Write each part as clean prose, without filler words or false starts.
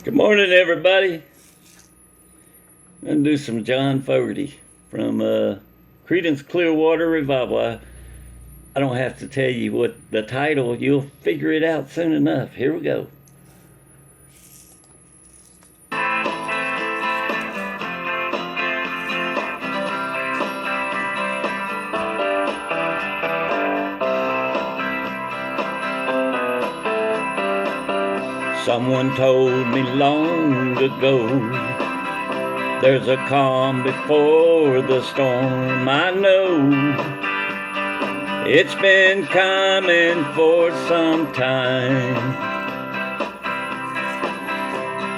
Good morning, everybody. I'm going to do some John Fogerty from Creedence Clearwater Revival. I don't have to tell you what the title, you'll figure it out soon enough. Here we go. Someone told me long ago, there's a calm before the storm. I know it's been coming for some time.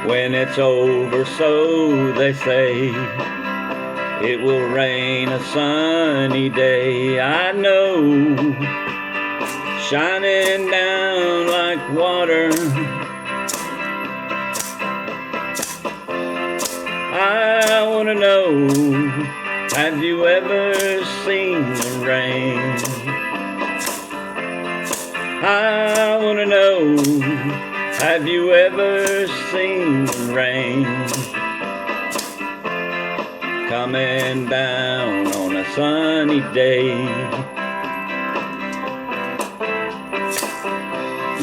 When it's over, so they say, it will rain a sunny day. I know, shining down like water. I want to know, have you ever seen the rain? I want to know, have you ever seen the rain? Coming down on a sunny day.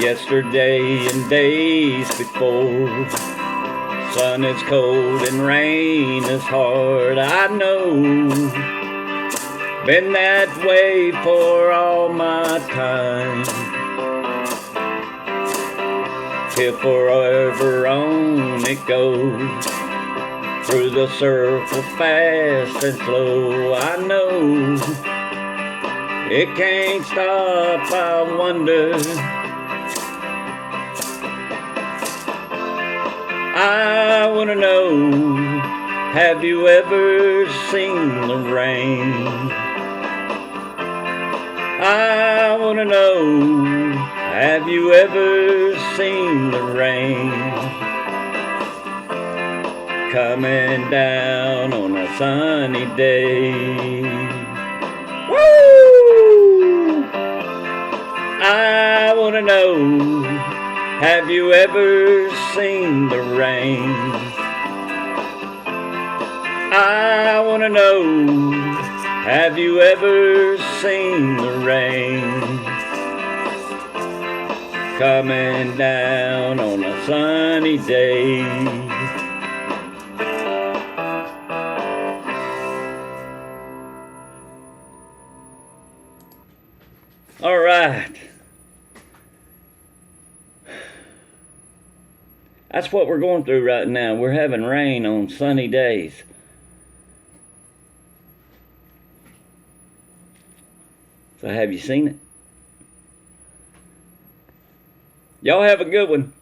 Yesterday and days before, sun is cold and rain is hard. I know, been that way for all my time. Till forever on it goes, through the circle fast and slow. I know, it can't stop, I wonder. I want to know, have you ever seen the rain? I want to know, have you ever seen the rain? Coming down on a sunny day. Woo! I want to know, have you ever seen the rain? I want to know, have you ever seen the rain? Coming down on a sunny day. All right. That's what we're going through right now. We're having rain on sunny days. So have you seen it? Y'all have a good one.